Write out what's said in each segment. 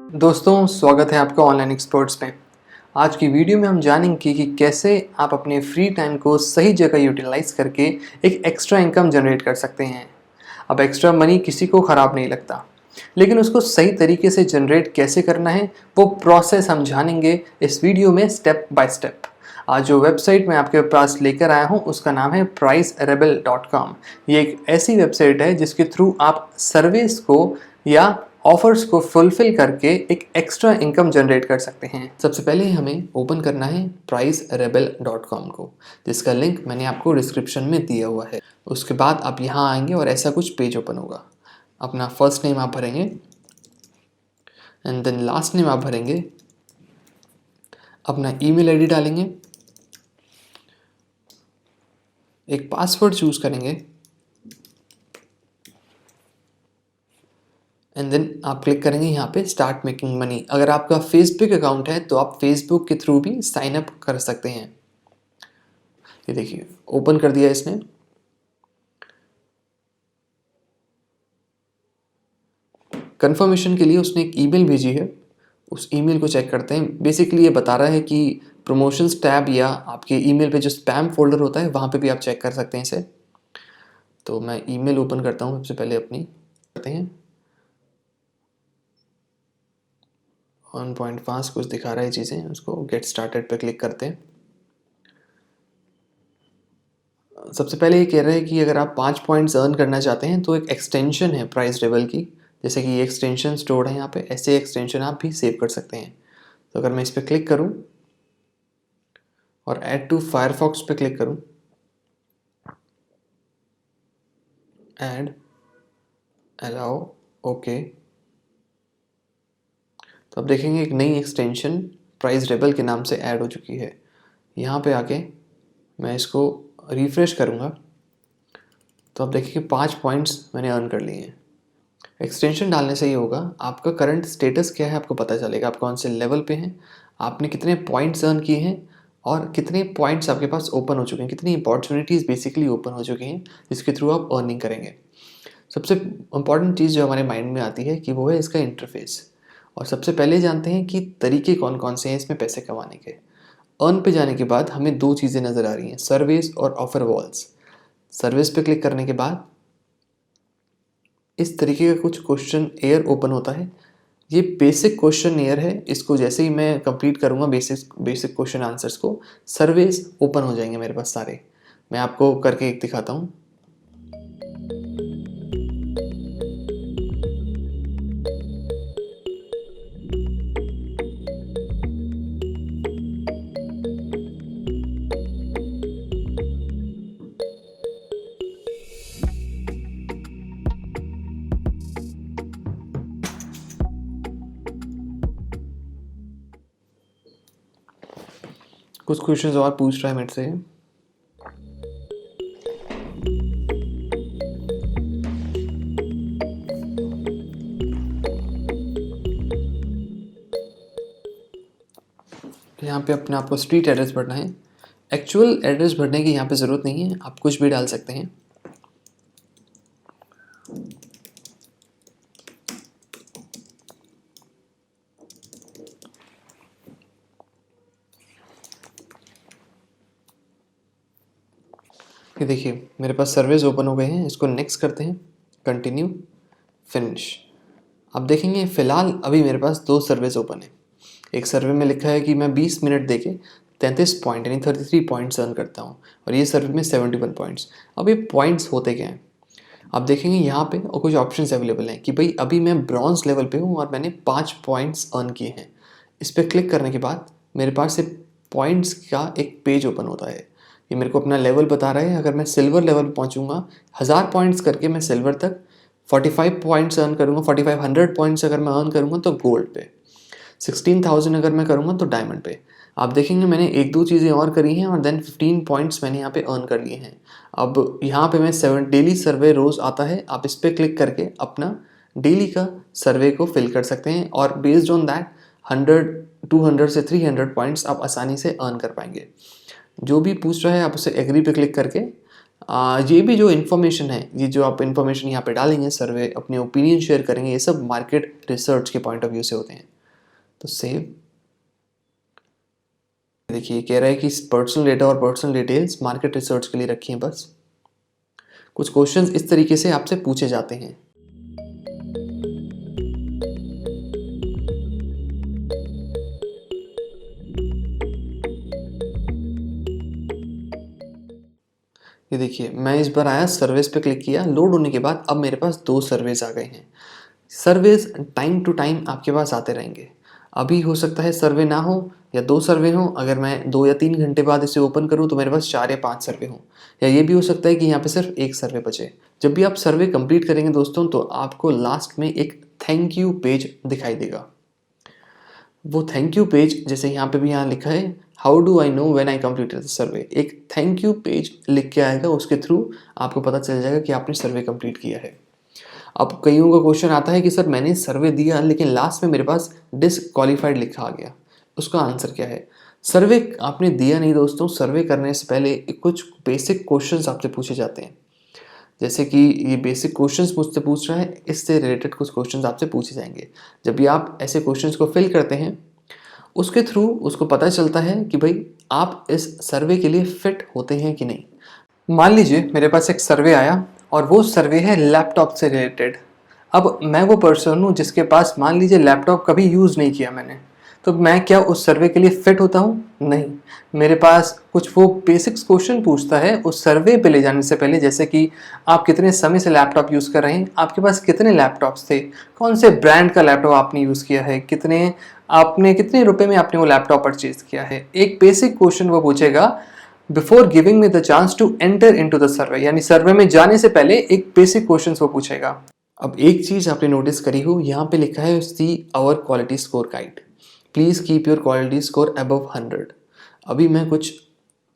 दोस्तों, स्वागत है आपका ऑनलाइन एक्सपर्ट्स में। आज की वीडियो में हम जानेंगे कि कैसे आप अपने फ्री टाइम को सही जगह यूटिलाइज करके एक एक्स्ट्रा इनकम जनरेट कर सकते हैं। अब एक्स्ट्रा मनी किसी को ख़राब नहीं लगता, लेकिन उसको सही तरीके से जनरेट कैसे करना है वो प्रोसेस हम जानेंगे इस वीडियो में स्टेप बाय स्टेप। आज जो वेबसाइट मैं आपके पास लेकर आया हूँ उसका नाम है pricerebel.com। ये एक ऐसी वेबसाइट है जिसके थ्रू आप सर्विस को या ऑफर्स को फुलफिल करके एक एक्स्ट्रा इनकम जनरेट कर सकते हैं। सबसे पहले हमें ओपन करना है pricerebel.com को, जिसका लिंक मैंने आपको डिस्क्रिप्शन में दिया हुआ है। उसके बाद आप यहाँ आएंगे और ऐसा कुछ पेज ओपन होगा। अपना फर्स्ट नेम आप भरेंगे एंड देन लास्ट नेम आप भरेंगे, अपना ईमेल आईडी डालेंगे, एक पासवर्ड चूज करेंगे एंड देन आप क्लिक करेंगे यहाँ पे स्टार्ट मेकिंग मनी। अगर आपका फेसबुक अकाउंट है तो आप फेसबुक के थ्रू भी साइन अप कर सकते हैं। ये देखिए ओपन कर दिया इसने। कंफर्मेशन के लिए उसने एक ईमेल भेजी है, उस ईमेल को चेक करते हैं। बेसिकली ये बता रहा है कि प्रमोशंस टैब या आपके ईमेल पे जो स्पैम फोल्डर होता है वहाँ पे भी आप चेक कर सकते हैं इसे। तो मैं ईमेल ओपन करता हूँ सबसे पहले अपनी। करते हैं 1.5 कुछ दिखा रहा है चीज़ें, उसको गेट स्टार्टेड पे क्लिक करते हैं। सबसे पहले ये कह रहा है कि अगर आप 5 पॉइंट्स अर्न करना चाहते हैं तो एक एक्सटेंशन है प्राइस रेबल की, जैसे कि ये एक्सटेंशन स्टोर है यहाँ पे, ऐसे एक्सटेंशन आप भी सेव कर सकते हैं। तो अगर मैं इस पर क्लिक करूँ और ऐड टू फायरफॉक्स पे क्लिक करूँ, ऐड अलाउ ओके, तो आप देखेंगे एक नई एक्सटेंशन प्राइस रेबल के नाम से ऐड हो चुकी है। यहाँ पे आके मैं इसको रिफ्रेश करूँगा तो आप देखिए 5 पॉइंट्स मैंने अर्न कर लिए हैं। एक्सटेंशन डालने से ये होगा, आपका करंट स्टेटस क्या है आपको पता चलेगा, आप कौन से लेवल पे हैं, आपने कितने पॉइंट्स अर्न किए हैं और कितने पॉइंट्स आपके पास ओपन हो चुके हैं, कितनी अपॉर्चुनिटीज़ बेसिकली ओपन हो चुकी हैं जिसके थ्रू आप अर्निंग करेंगे। सबसे इम्पॉर्टेंट चीज़ जो हमारे माइंड में आती है कि वो है इसका इंटरफेस। और सबसे पहले जानते हैं कि तरीके कौन कौन से हैं इसमें पैसे कमाने के। अर्न पे जाने के बाद हमें 2 चीज़ें नज़र आ रही हैं, सर्विस और ऑफर वॉल्स। सर्विस पे क्लिक करने के बाद इस तरीके का कुछ क्वेश्चन एयर ओपन होता है। ये बेसिक क्वेश्चन एयर है, इसको जैसे ही मैं कंप्लीट करूँगा बेसिक क्वेश्चन आंसर्स को, सर्वेस ओपन हो जाएंगे मेरे पास सारे। मैं आपको करके एक दिखाता हूँ। कुछ क्वेश्चंस और पूछ रहा है मेरे से। यहाँ पे अपने आपको स्ट्रीट एड्रेस भरना है। एक्चुअल एड्रेस भरने की यहाँ पे ज़रूरत नहीं है, आप कुछ भी डाल सकते हैं। ये देखिए मेरे पास सर्वेज ओपन हो गए हैं, इसको नेक्स्ट करते हैं, कंटिन्यू, फिनिश। आप देखेंगे फ़िलहाल अभी मेरे पास 2 सर्वेज ओपन है। एक सर्वे में लिखा है कि मैं 20 मिनट देके 33 पॉइंट यानी 33 पॉइंट्स अर्न करता हूँ, और ये सर्वे में 71 पॉइंट्स। अब ये पॉइंट्स होते क्या हैं आप देखेंगे यहाँ पे, और कुछ ऑप्शंस अवेलेबल हैं कि भाई अभी मैं ब्रॉन्ज लेवल पे हूँ और मैंने 5 पॉइंट्स अर्न किए हैं। इस पर क्लिक करने के बाद मेरे पास से पॉइंट्स का एक पेज ओपन होता है। ये मेरे को अपना लेवल बता रहा है। अगर मैं सिल्वर लेवल पर पहुँचूँगा, 1000 पॉइंट्स करके मैं सिल्वर तक 45 पॉइंट्स अर्न करूँगा, 4500 पॉइंट्स अगर मैं अर्न करूँगा तो गोल्ड पे, 16,000 अगर मैं करूँगा तो डायमंड पे। आप देखेंगे मैंने 1-2 चीज़ें और करी हैं और देन 15 पॉइंट्स मैंने यहाँ पे अर्न कर लिए हैं। अब यहाँ पे मैं 7 डेली सर्वे रोज़ आता है, आप इस पर क्लिक करके अपना डेली का सर्वे को फिल कर सकते हैं और बेस्ड ऑन दैट 100, 200 से 300 पॉइंट्स आप आसानी से अर्न कर पाएंगे। जो भी पूछ रहा है आप उसे एग्री पे क्लिक करके ये भी जो इन्फॉर्मेशन है, ये जो आप इन्फॉर्मेशन यहाँ पे डालेंगे, सर्वे, अपने ओपिनियन शेयर करेंगे, ये सब मार्केट रिसर्च के पॉइंट ऑफ व्यू से होते हैं। तो सेव। देखिए कह रहा है कि पर्सनल डेटा और पर्सनल डिटेल्स मार्केट रिसर्च के लिए रखी हैं बस। कुछ क्वेश्चंस इस तरीके से आपसे पूछे जाते हैं। ये देखिए मैं इस बार आया सर्विस पे क्लिक किया, लोड होने के बाद अब मेरे पास 2 सर्वेज आ गए हैं। सर्वेज टाइम टू टाइम आपके पास आते रहेंगे। अभी हो सकता है सर्वे ना हो या 2 सर्वे हों, अगर मैं 2 या 3 घंटे बाद इसे ओपन करूं तो मेरे पास 4 या 5 सर्वे हों, या ये भी हो सकता है कि यहाँ पे सिर्फ 1 सर्वे बचे। जब भी आप सर्वे कंप्लीट करेंगे दोस्तों तो आपको लास्ट में एक थैंक यू पेज दिखाई देगा। वो थैंक यू पेज जैसे यहाँ पे भी यहाँ लिखा है how do I know when I completed the survey, एक थैंक यू पेज लिख के आएगा, उसके थ्रू आपको पता चल जाएगा कि आपने सर्वे कंप्लीट किया है। अब कईयों का क्वेश्चन आता है कि सर मैंने सर्वे दिया लेकिन लास्ट में मेरे पास डिसक्वालीफाइड लिखा आ गया, उसका आंसर क्या है? सर्वे आपने दिया नहीं दोस्तों, सर्वे करने से पहले कुछ बेसिक क्वेश्चंस आपसे पूछे जाते हैं। जैसे कि ये बेसिक क्वेश्चंस मुझसे पूछ रहा है, इससे रिलेटेड कुछ क्वेश्चंस आपसे पूछे जाएंगे। जब भी आप ऐसे क्वेश्चंस को फिल करते हैं उसके थ्रू उसको पता चलता है कि भाई आप इस सर्वे के लिए फिट होते हैं कि नहीं। मान लीजिए मेरे पास एक सर्वे आया और वो सर्वे है लैपटॉप से रिलेटेड। अब मैं वो पर्सन हूँ जिसके पास मान लीजिए लैपटॉप कभी यूज़ नहीं किया मैंने, तो मैं क्या उस सर्वे के लिए फिट होता हूँ? नहीं। मेरे पास कुछ वो बेसिक्स क्वेश्चन पूछता है उस सर्वे पे ले जाने से पहले, जैसे कि आप कितने समय से लैपटॉप यूज़ कर रहे हैं, आपके पास कितने लैपटॉप्स थे, कौन से ब्रांड का लैपटॉप आपने यूज़ किया है, कितने रुपए में आपने वो लैपटॉप परचेज किया है। एक बेसिक क्वेश्चन वो पूछेगा before giving me the chance to enter into the survey, यानी सर्वे में जाने से पहले एक बेसिक क्वेश्चन वो पूछेगा। अब एक चीज़ आपने नोटिस करी हो, यहाँ पे लिखा है see our quality score guide, please keep your quality score above 100। अभी मैं कुछ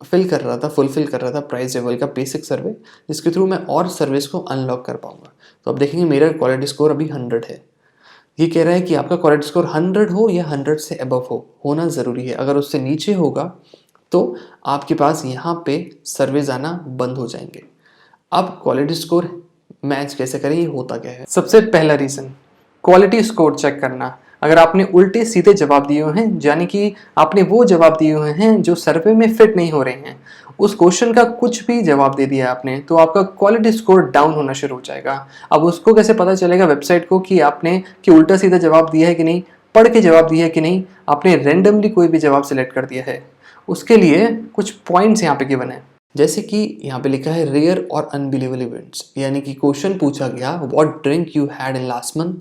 फुलफिल कर रहा था प्राइस लेवल का बेसिक सर्वे, जिसके थ्रू मैं और सर्विस को अनलॉक कर पाऊंगा। तो अब देखेंगे मेरा क्वालिटी स्कोर अभी 100 है। ये कह रहा है कि आपका क्वालिटी स्कोर 100 हो या 100 से अबव होना ज़रूरी है। अगर उससे नीचे होगा तो आपके पास यहाँ पे सर्वेज आना बंद हो जाएंगे। अब क्वालिटी स्कोर मैच कैसे करें, ये होता क्या है? सबसे पहला रीज़न क्वालिटी स्कोर चेक करना। अगर आपने उल्टे सीधे जवाब दिए हुए हैं, यानी कि आपने वो जवाब दिए हुए हैं जो सर्वे में फिट नहीं हो रहे हैं, उस क्वेश्चन का कुछ भी जवाब दे दिया आपने, तो आपका क्वालिटी स्कोर डाउन होना शुरू हो जाएगा। अब उसको कैसे पता चलेगा वेबसाइट को कि उल्टा सीधा जवाब दिया है कि नहीं, पढ़ के जवाब दिया है कि नहीं, आपने रैंडमली कोई भी जवाब सिलेक्ट कर दिया है? उसके लिए कुछ पॉइंट्स यहाँ पे गिवन है, जैसे कि यहाँ पे लिखा है रेयर और अनबिलीवेबल इवेंट्स, यानी कि क्वेश्चन पूछा गया what drink you had in last month.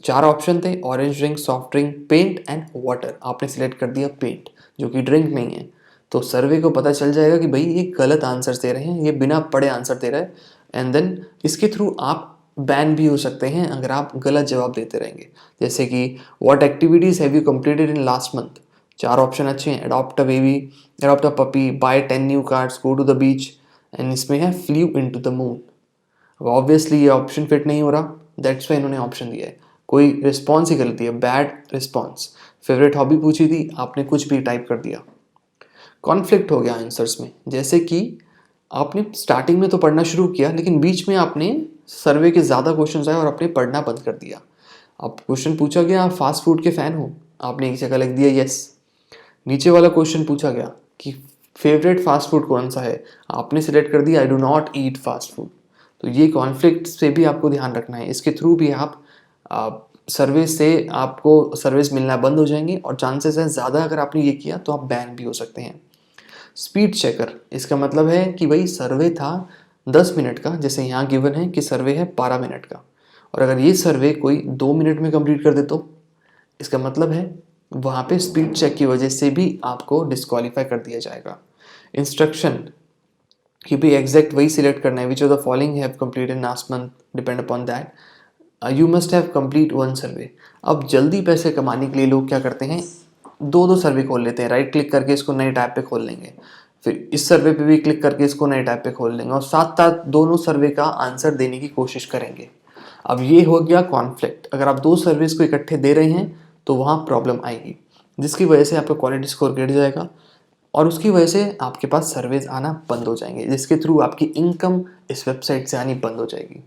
4 option थे, orange drink, soft drink, paint and water. आपने सिलेक्ट कर दिया पेंट, जो कि ड्रिंक नहीं है। तो सर्वे को पता चल जाएगा कि भाई ये गलत आंसर दे रहे हैं, ये बिना पढ़े आंसर दे रहा है, एंड देन इसके थ्रू आप बैन भी हो सकते हैं अगर आप गलत जवाब देते रहेंगे। जैसे कि what activities have you completed in last month. 4 option अच्छे हैं, adopt a baby, adopt a puppy, buy 10 new cards, go to the beach, and इसमें है फ्लू इनटू द मून। अब ऑब्वियसली ये ऑप्शन फिट नहीं हो रहा, दैट्स वाई इन्होंने ऑप्शन दिया है। कोई रिस्पॉन्स ही गलत दिया, बैड रिस्पॉन्स। फेवरेट हॉबी पूछी थी, आपने कुछ भी टाइप कर दिया। कॉन्फ्लिक्ट हो गया आंसर्स में, जैसे कि आपने स्टार्टिंग में तो पढ़ना शुरू किया लेकिन बीच में आपने सर्वे के ज़्यादा क्वेश्चन आए और आपने पढ़ना बंद कर दिया। अब क्वेश्चन पूछा गया आप फास्ट फूड के फ़ैन हो, आपने एक जगह लिख दिया यस। नीचे वाला क्वेश्चन पूछा गया कि फेवरेट फास्ट फूड कौन सा है, आपने सिलेक्ट कर दिया I do not eat fast food. तो ये कॉन्फ्लिक्ट से भी आपको ध्यान रखना है, इसके थ्रू भी आप सर्विस से आपको सर्विस मिलना बंद हो जाएंगे और चांसेस है ज़्यादा अगर आपने ये किया तो आप बैन भी हो सकते हैं। स्पीड चेकर, इसका मतलब है कि भाई सर्वे था 10 मिनट का, जैसे यहाँ गिवन है कि सर्वे है 12 मिनट का, और अगर ये सर्वे कोई 2 मिनट में कंप्लीट कर दे तो इसका मतलब है वहाँ पे स्पीड चेक की वजह से भी आपको डिस्क्वालीफाई कर दिया जाएगा। इंस्ट्रक्शन कि भाई एग्जैक्ट वही सिलेक्ट करना है, which of the following have completed in last month, depend upon that you must have complete 1 सर्वे। अब जल्दी पैसे कमाने के लिए लोग क्या करते हैं, 2 सर्वे खोल लेते हैं, राइट क्लिक करके इसको नए टैब पे खोल लेंगे, फिर इस सर्वे पे भी क्लिक करके इसको नए टैब पे खोल लेंगे और साथ साथ दोनों सर्वे का आंसर देने की कोशिश करेंगे। अब ये हो गया कॉन्फ्लिक्ट। अगर आप 2 सर्विस को इकट्ठे दे रहे हैं तो वहाँ प्रॉब्लम आएगी, जिसकी वजह से आपका क्वालिटी स्कोर गिर जाएगा और उसकी वजह से आपके पास सर्वेज आना बंद हो जाएंगे, जिसके थ्रू आपकी इनकम इस वेबसाइट से आनी बंद हो जाएगी।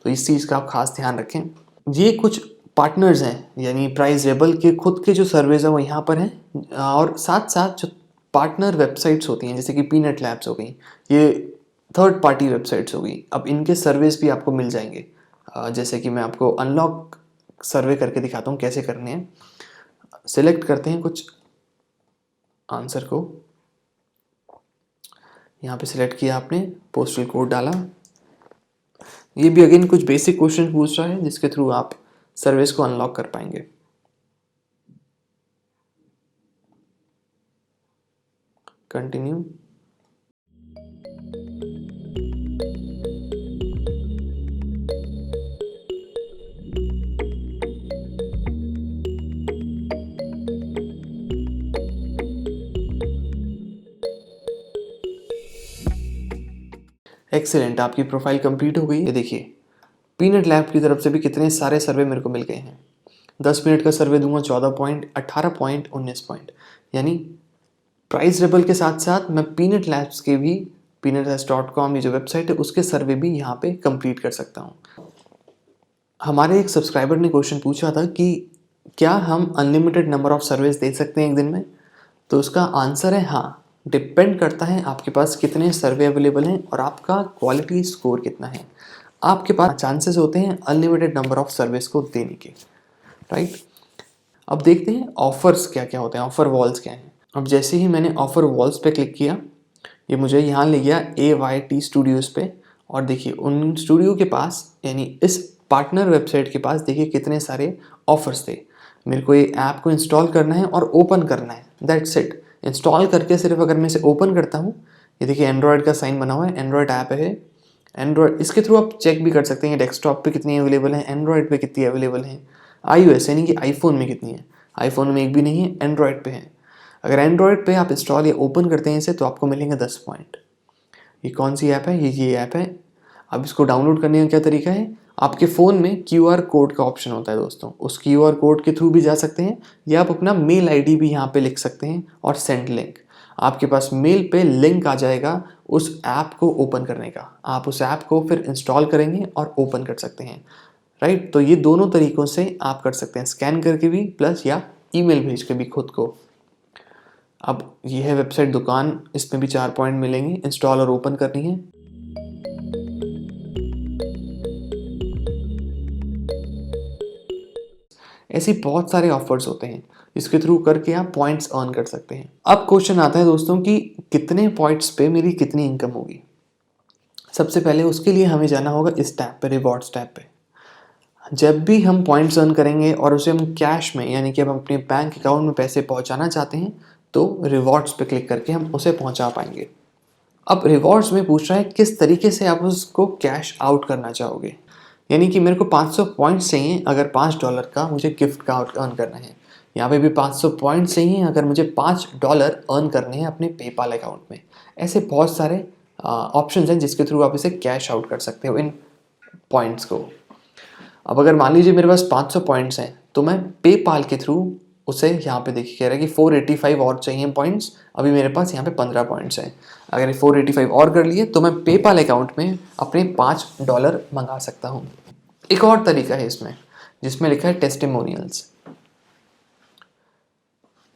तो इस चीज़ का आप खास ध्यान रखें। ये कुछ पार्टनर्स हैं यानी प्राइस रेबल के खुद के जो सर्वेज हैं वो यहाँ पर हैं, और साथ साथ जो पार्टनर वेबसाइट्स होती हैं जैसे कि पीनट लैब्स हो गई, ये थर्ड पार्टी वेबसाइट्स हो गई, अब इनके सर्वेज भी आपको मिल जाएंगे। जैसे कि मैं आपको अनलॉक सर्वे करके दिखाता हूँ कैसे करने हैं। सिलेक्ट करते हैं कुछ आंसर को, यहाँ पे सिलेक्ट किया आपने, पोस्टल कोड डाला। ये भी अगेन कुछ बेसिक क्वेश्चन पूछ रहा है जिसके थ्रू आप सर्विस को अनलॉक कर पाएंगे। कंटिन्यू। एक्सेलेंट, आपकी प्रोफाइल कंप्लीट हो गई। ये देखिए पीनट लैब की तरफ से भी कितने सारे सर्वे मेरे को मिल गए हैं। 10 मिनट का सर्वे दूंगा 14 पॉइंट, 18 पॉइंट, 19 पॉइंट, यानी प्राइस रेबल के साथ साथ मैं पीनट लैब्स के भी, peanutlabs.com ये जो वेबसाइट है उसके सर्वे भी यहाँ पे कंप्लीट कर सकता हूँ। हमारे एक सब्सक्राइबर ने क्वेश्चन पूछा था कि क्या हम अनलिमिटेड नंबर ऑफ सर्वेज दे सकते हैं एक दिन में, तो उसका आंसर है हाँ। डिपेंड करता है आपके पास कितने सर्वे अवेलेबल हैं और आपका क्वालिटी स्कोर कितना है। आपके पास चांसेस होते हैं अनलिमिटेड नंबर ऑफ सर्विस को देने के, राइट। अब देखते हैं ऑफर्स क्या क्या होते हैं, ऑफर वॉल्स क्या हैं। अब जैसे ही मैंने ऑफर वॉल्स पे क्लिक किया, ये मुझे यहाँ ले गया AYT स्टूडियोज़ पे, और देखिए उन स्टूडियो के पास यानी इस पार्टनर वेबसाइट के पास देखिए कितने सारे ऑफर्स थे। मेरे को ये ऐप को इंस्टॉल करना है और ओपन करना है, दैट्स इट। इंस्टॉल करके सिर्फ अगर मैं इसे ओपन करता हूँ, ये देखिए एंड्रॉयड का साइन बना हुआ है, एंड्रॉयड ऐप है एंड्रॉयड। इसके थ्रू आप चेक भी कर सकते हैं डेस्कटॉप पे कितनी अवेलेबल है, एंड्रॉयड पे कितनी अवेलेबल है, iOS यानी कि आईफोन में कितनी है। आईफोन में एक भी नहीं है, एंड्रॉयड पे है। अगर एंड्रॉयड पे आप इंस्टॉल या ओपन करते हैं इसे तो आपको मिलेंगे 10 पॉइंट। ये कौन सी ऐप है, ये ऐप है। अब इसको डाउनलोड करने का क्या तरीका है, आपके फ़ोन में QR कोड का ऑप्शन होता है दोस्तों, उस QR कोड के थ्रू भी जा सकते हैं, या आप अपना मेल ID भी यहाँ पे लिख सकते हैं और सेंड लिंक। आपके पास मेल पे लिंक आ जाएगा उस ऐप को ओपन करने का, आप उस ऐप को फिर इंस्टॉल करेंगे और ओपन कर सकते हैं, राइट। तो ये दोनों तरीक़ों से आप कर सकते हैं, स्कैन करके भी प्लस या ईमेल भेज के भी खुद को। अब ये है वेबसाइट दुकान, इसमें भी 4 पॉइंट मिलेंगे, इंस्टॉल और ओपन करनी है। ऐसे बहुत सारे ऑफर्स होते हैं जिसके थ्रू करके आप पॉइंट्स अर्न कर सकते हैं। अब क्वेश्चन आता है दोस्तों कि कितने पॉइंट्स पे मेरी कितनी इनकम होगी। सबसे पहले उसके लिए हमें जाना होगा इस टैब पे, रिवॉर्ड्स टैब पे। जब भी हम पॉइंट्स अर्न करेंगे और उसे हम कैश में यानी कि हम अपने बैंक अकाउंट में पैसे पहुंचाना चाहते हैं तो रिवॉर्ड्स पे क्लिक करके हम उसे पहुंचा पाएंगे। अब रिवॉर्ड्स में पूछ रहा है किस तरीके से आप उसको कैश आउट करना चाहोगे, यानी कि मेरे को 500 पॉइंट्स चाहिए अगर $5 का मुझे गिफ्ट का अर्न करना है। यहाँ पे भी 500 पॉइंट्स चाहिए अगर मुझे $5 अर्न करने हैं अपने पेपाल अकाउंट में। ऐसे बहुत सारे ऑप्शंस हैं जिसके थ्रू आप इसे कैश आउट कर सकते हो इन पॉइंट्स को। अब अगर मान लीजिए मेरे पास 500 पॉइंट्स हैं तो मैं पेपाल के थ्रू उसे यहाँ पे देखिए कह रहा है कि 485 और चाहिए पॉइंट्स, अभी मेरे पास यहाँ पे 15 पॉइंट्स हैं। अगर ये 485 और कर लिए तो मैं पेपाल अकाउंट में अपने $5 मंगा सकता हूँ। एक और तरीका है इसमें जिसमें लिखा है टेस्टिमोनियल्स।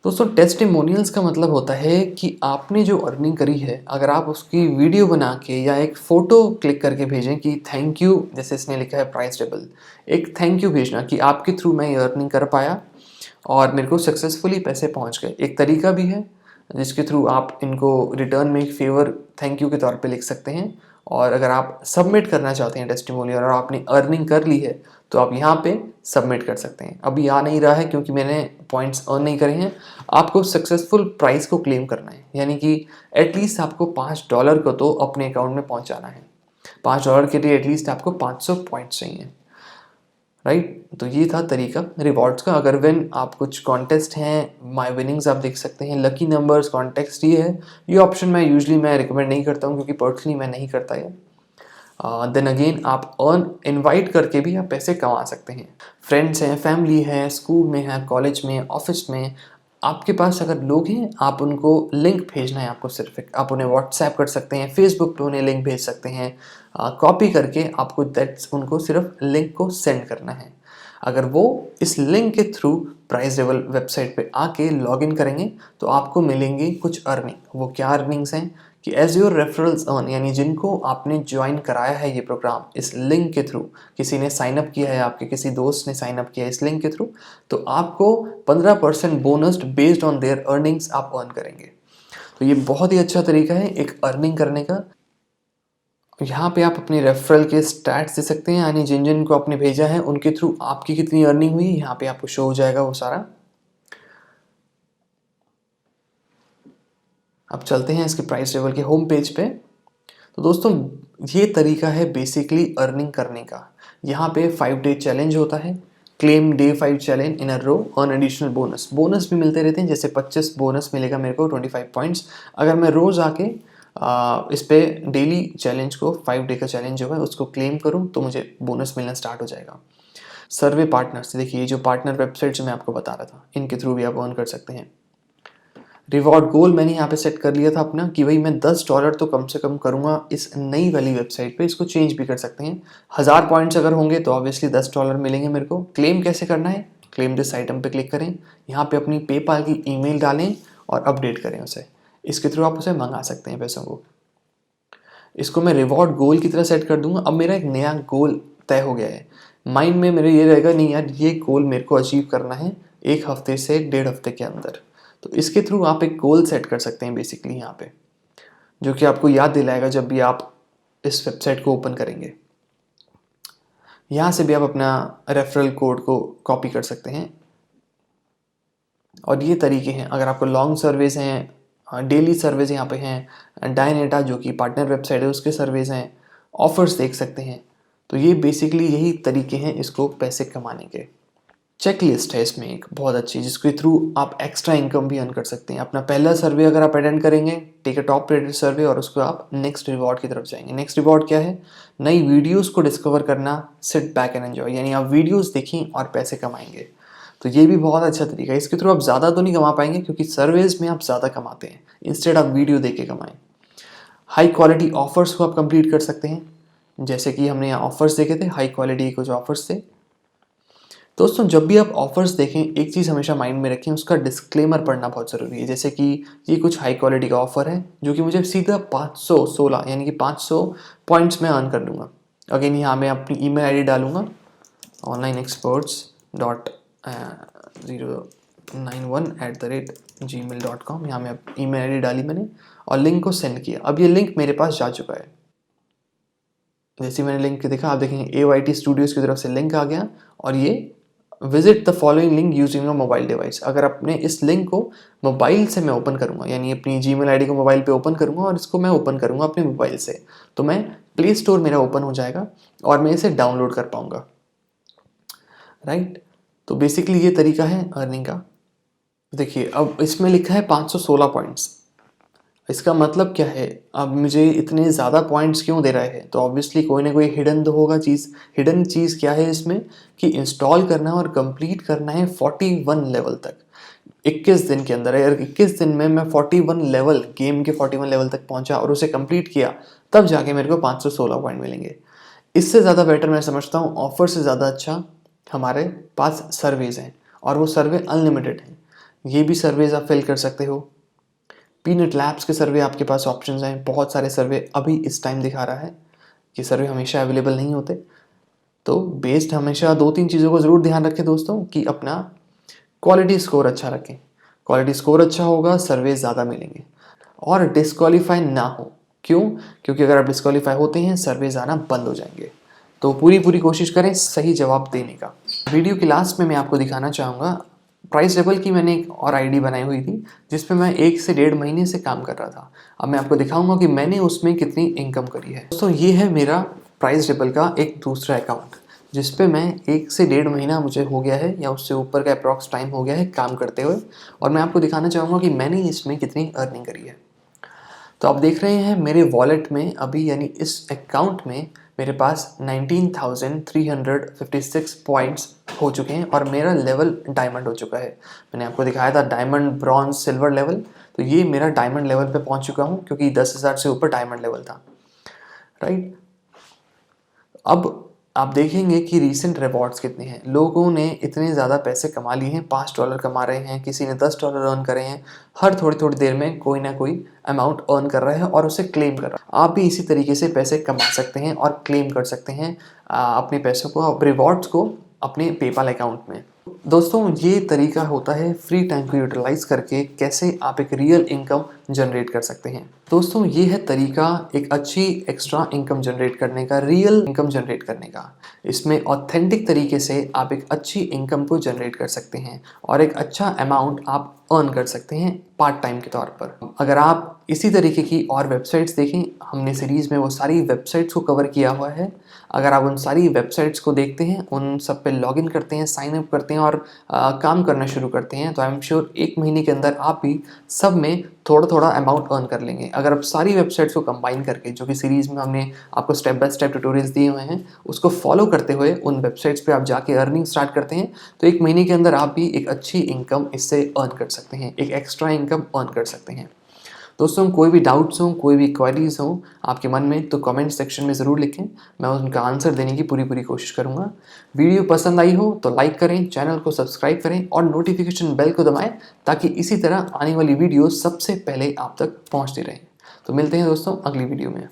दोस्तों टेस्टिमोनियल्स का मतलब होता है कि आपने जो अर्निंग करी है अगर आप उसकी वीडियो बना के या एक फ़ोटो क्लिक करके भेजें कि थैंक यू, जैसे इसने लिखा है प्राइस टेबल, एक थैंक यू भेजना कि आपके थ्रू मैं ये अर्निंग कर पाया और मेरे को सक्सेसफुली पैसे पहुंच गए। एक तरीका भी है जिसके थ्रू आप इनको रिटर्न में एक फेवर थैंक यू के तौर पे लिख सकते हैं। और अगर आप सबमिट करना चाहते हैं टेस्टिमोनियल और आपने अर्निंग कर ली है तो आप यहाँ पे सबमिट कर सकते हैं। अभी आ नहीं रहा है क्योंकि मैंने पॉइंट्स अर्न नहीं करे हैं। आपको सक्सेसफुल प्राइस को क्लेम करना है, यानी कि एटलीस्ट आपको $5 को तो अपने अकाउंट में पहुँचाना है। $5 के लिए एटलीस्ट आपको 500 पॉइंट्स चाहिए, राइट। तो ये था तरीका रिवॉर्ड्स का। अगर विन आप कुछ कॉन्टेस्ट हैं, माय विनिंग्स आप देख सकते हैं, लकी नंबर्स कॉन्टेस्ट ये है। ये ऑप्शन मैं यूजुअली रिकमेंड नहीं करता हूँ क्योंकि पर्सनली मैं नहीं करता है। देन अगेन आप अर्न इनवाइट करके भी आप पैसे कमा सकते हैं। फ्रेंड्स हैं, फैमिली है, स्कूल में है, कॉलेज में, ऑफिस में, आपके पास अगर लोग हैं आप उनको लिंक भेजना है, आपको सिर्फ आप उन्हें व्हाट्सएप कर सकते हैं, फेसबुक पे उन्हें लिंक भेज सकते हैं कॉपी करके, आपको दैट्स उनको सिर्फ लिंक को सेंड करना है। अगर वो इस लिंक के थ्रू प्राइस ड्रिबल वेबसाइट पे आके लॉगिन करेंगे तो आपको मिलेंगी कुछ अर्निंग। वो क्या अर्निंग्स हैं कि एज योर रेफरल्स अर्न, यानी जिनको आपने ज्वाइन कराया है ये प्रोग्राम इस लिंक के थ्रू, किसी ने साइन अप किया है, आपके किसी दोस्त ने साइन अप किया है इस लिंक के थ्रू, तो आपको 15% bonus based on their earnings आप अर्न करेंगे। तो ये बहुत ही अच्छा तरीका है एक अर्निंग करने का। यहाँ पे आप अपने रेफरल के स्टैट्स दे सकते हैं, यानी जिन जिन को आपने भेजा है उनके थ्रू आपकी कितनी अर्निंग हुई, यहाँ पे आपको शो हो जाएगा वो सारा। अब चलते हैं इसके प्राइस टेबल के होम पेज पे। तो दोस्तों ये तरीका है बेसिकली अर्निंग करने का। यहाँ पे 5 डे चैलेंज होता है, claim day 5 challenge in a row, earn additional bonus. Bonus भी मिलते रहते हैं, जैसे 25 बोनस मिलेगा मेरे को 25 पॉइंट्स अगर मैं रोज़ आके इस पे डेली चैलेंज को 5 डे का चैलेंज जो है उसको क्लेम करूँ तो मुझे बोनस मिलना स्टार्ट हो जाएगा। सर्वे पार्टनर्स, देखिए ये जो पार्टनर वेबसाइट जो मैं आपको बता रहा था इनके थ्रू भी आप अर्न कर सकते हैं। रिवॉर्ड गोल मैंने यहाँ पे सेट कर लिया था अपना कि भाई मैं $10 तो कम से कम करूँगा इस नई वाली वेबसाइट पे। इसको चेंज भी कर सकते हैं, 1000 पॉइंट्स अगर होंगे तो ऑब्वियसली $10 मिलेंगे मेरे को। क्लेम कैसे करना है, क्लेम दिस आइटम पे क्लिक करें, यहाँ पे अपनी पेपाल की ईमेल डालें और अपडेट करें उसे, इसके थ्रू आप उसे मंगा सकते हैं पैसों को। इसको मैं रिवॉर्ड गोल की तरह सेट कर दूंगा। अब मेरा एक नया गोल तय हो गया है, माइंड में मेरे ये रहेगा नहीं यार ये गोल मेरे को अचीव करना है 1 हफ्ते से 1.5 हफ्ते के अंदर। तो इसके थ्रू आप एक गोल सेट कर सकते हैं बेसिकली यहाँ पे, जो कि आपको याद दिलाएगा जब भी आप इस वेबसाइट को ओपन करेंगे। यहाँ से भी आप अपना रेफरल कोड को कॉपी कर सकते हैं। और ये तरीके हैं, अगर आपको लॉन्ग सर्वेज हैं, डेली सर्वेज यहाँ पे हैं, डायनेटा जो कि पार्टनर वेबसाइट है उसके सर्वेज हैं, ऑफर्स देख सकते हैं। तो ये बेसिकली यही तरीके हैं इसको पैसे कमाने के। चेक लिस्ट है इसमें एक बहुत अच्छी, जिसके थ्रू आप एक्स्ट्रा इनकम भी अर्न कर सकते हैं। अपना पहला सर्वे अगर आप अटेंड करेंगे, टेक अ टॉप रेटेड सर्वे, और उसको आप नेक्स्ट रिवॉर्ड की तरफ जाएंगे। नेक्स्ट रिवॉर्ड क्या है, नई वीडियोस को डिस्कवर करना, सिट बैक एंड एंजॉय, यानी आप वीडियोस देखें और पैसे कमाएंगे। तो ये भी बहुत अच्छा तरीका है। इसके थ्रू आप ज़्यादा तो नहीं कमा पाएंगे क्योंकि सर्वेज में आप ज़्यादा कमाते हैं, इंस्टेड आप वीडियो देख के कमाएं। हाई क्वालिटी ऑफर्स को आप कंप्लीट कर सकते हैं, जैसे कि हमने यहाँ ऑफर्स देखे थे, हाई क्वालिटी के जो ऑफर्स थे। दोस्तों जब भी आप ऑफर्स देखें एक चीज़ हमेशा माइंड में रखें, उसका डिस्क्लेमर पढ़ना बहुत ज़रूरी है। जैसे कि ये कुछ हाई क्वालिटी का ऑफर है जो कि मुझे सीधा 516 यानी कि 500 पॉइंट्स में अर्न कर लूँगा। अगेन यहाँ मैं अपनी ईमेल आईडी डालूँगा, onlineexperts.091@gmail.com। यहाँ मैं ईमेल आईडी डाली मैंने और लिंक को सेंड किया। अब ये लिंक मेरे पास जा चुका है। जैसे मैंने लिंक देखा, आप देखेंगे AYT स्टूडियोज़ की तरफ से लिंक आ गया और ये visit the following link using a mobile device. अगर अपने इस लिंक को मोबाइल से मैं ओपन करूँगा, यानी अपनी जीमेल आईडी को मोबाइल पे ओपन करूँगा और इसको मैं ओपन करूँगा अपने मोबाइल से, तो मैं प्ले स्टोर मेरा ओपन हो जाएगा और मैं इसे डाउनलोड कर पाऊँगा, राइट। तो बेसिकली ये तरीका है अर्निंग का। देखिए अब इसमें लिखा है 516 पॉइंट्स, इसका मतलब क्या है, अब मुझे इतने ज़्यादा पॉइंट्स क्यों दे रहा है, तो ऑब्वियसली कोई ना कोई हिडन तो होगा चीज़। हिडन चीज़ क्या है इसमें कि इंस्टॉल करना है और कंप्लीट करना है 41 लेवल तक 21 दिन के अंदर। अगर 21 दिन में मैं 41 लेवल, गेम के 41 लेवल तक पहुंचा और उसे कंप्लीट किया, तब जाके मेरे को 516 पॉइंट मिलेंगे। इससे ज़्यादा बेटर मैं समझता हूँ, ऑफर से ज़्यादा अच्छा हमारे पास सर्वेज हैं और वो सर्वे अनलिमिटेड हैं। ये भी सर्वेज आप फिल कर सकते हो। पीनट लैब्स के सर्वे आपके पास ऑप्शंस हैं, बहुत सारे सर्वे अभी इस टाइम दिखा रहा है कि सर्वे हमेशा अवेलेबल नहीं होते। तो बेस्ड हमेशा 2-3 चीज़ों को ज़रूर ध्यान रखें दोस्तों कि अपना क्वालिटी स्कोर अच्छा रखें। क्वालिटी स्कोर अच्छा होगा, सर्वे ज़्यादा मिलेंगे। और डिस्क्वालीफाई ना हो, क्यों? क्योंकि अगर आप डिस्क्वालीफाई होते हैं सर्वेज आना बंद हो जाएंगे। तो पूरी कोशिश करें सही जवाब देने का। वीडियो के लास्ट में मैं आपको दिखाना चाहूँगा प्राइस टेबल की मैंने एक और आईडी बनाई हुई थी जिसपे मैं 1 से 1.5 महीने से काम कर रहा था। अब मैं आपको दिखाऊंगा कि मैंने उसमें कितनी इनकम करी है। दोस्तों ये है मेरा प्राइस टेबल का एक दूसरा अकाउंट जिसपे मैं 1 से 1.5 महीना मुझे हो गया है या उससे ऊपर का अप्रॉक्स टाइम हो गया है काम करते हुए, और मैं आपको दिखाना चाहूँगा कि मैंने इसमें कितनी अर्निंग करी है। तो आप देख रहे हैं मेरे वॉलेट में अभी, यानी इस अकाउंट में मेरे पास 19,356 पॉइंट्स हो चुके हैं और मेरा लेवल डायमंड हो चुका है। मैंने आपको दिखाया था डायमंड, ब्रॉन्ज, सिल्वर लेवल, तो ये मेरा डायमंड लेवल पे पहुंच चुका हूं क्योंकि 10,000 से ऊपर डायमंड लेवल था, राइट। अब आप देखेंगे कि रीसेंट रिवॉर्ड्स कितने हैं। लोगों ने इतने ज़्यादा पैसे कमा लिए हैं, $5 कमा रहे हैं, किसी ने $10 अर्न करे हैं। हर थोड़ी-थोड़ी देर में कोई ना कोई अमाउंट अर्न कर रहा है और उसे क्लेम कर रहा है। आप भी इसी तरीके से पैसे कमा सकते हैं और क्लेम कर सकते हैं अपने पैसों को, रिवॉर्ड्स को अपने पेपाल अकाउंट में। दोस्तों, ये तरीका होता है फ्री टाइम को यूटिलाइज करके कैसे आप एक रियल इनकम जनरेट कर सकते हैं। दोस्तों, ये है तरीका एक अच्छी एक्स्ट्रा इनकम जनरेट करने का, रियल इनकम जनरेट करने का। इसमें ऑथेंटिक तरीके से आप एक अच्छी इनकम को जनरेट कर सकते हैं और एक अच्छा अमाउंट आप अर्न कर सकते हैं पार्ट टाइम के तौर पर। अगर आप इसी तरीके की और वेबसाइट्स देखें, हमने सीरीज़ में वो सारी वेबसाइट्स को कवर किया हुआ है। अगर आप उन सारी वेबसाइट्स को देखते हैं, उन सब पे लॉगिन करते हैं, साइन अप करते हैं और काम करना शुरू करते हैं, तो आई एम श्योर 1 महीने के अंदर आप भी सब में थोड़ा-थोड़ा अमाउंट अर्न कर लेंगे। अगर आप सारी वेबसाइट्स को कंबाइन करके, जो कि सीरीज़ में हमने आपको स्टेप बाय स्टेप ट्यूटोरियल्स दिए हुए हैं, उसको फॉलो करते हुए उन वेबसाइट्स पे आप जाके अर्निंग स्टार्ट करते हैं, तो 1 महीने के अंदर आप भी एक अच्छी इनकम इससे अर्न कर सकते हैं, एक एक्स्ट्रा इनकम अर्न कर सकते हैं। दोस्तों, कोई भी डाउट्स हों, कोई भी क्वेरीज़ हों आपके मन में, तो कमेंट सेक्शन में ज़रूर लिखें। मैं उनका आंसर देने की पूरी कोशिश करूँगा। वीडियो पसंद आई हो तो लाइक करें, चैनल को सब्सक्राइब करें और नोटिफिकेशन बेल को दबाएं, ताकि इसी तरह आने वाली वीडियो सबसे पहले आप तक पहुँचती रहें। तो मिलते हैं दोस्तों अगली वीडियो में।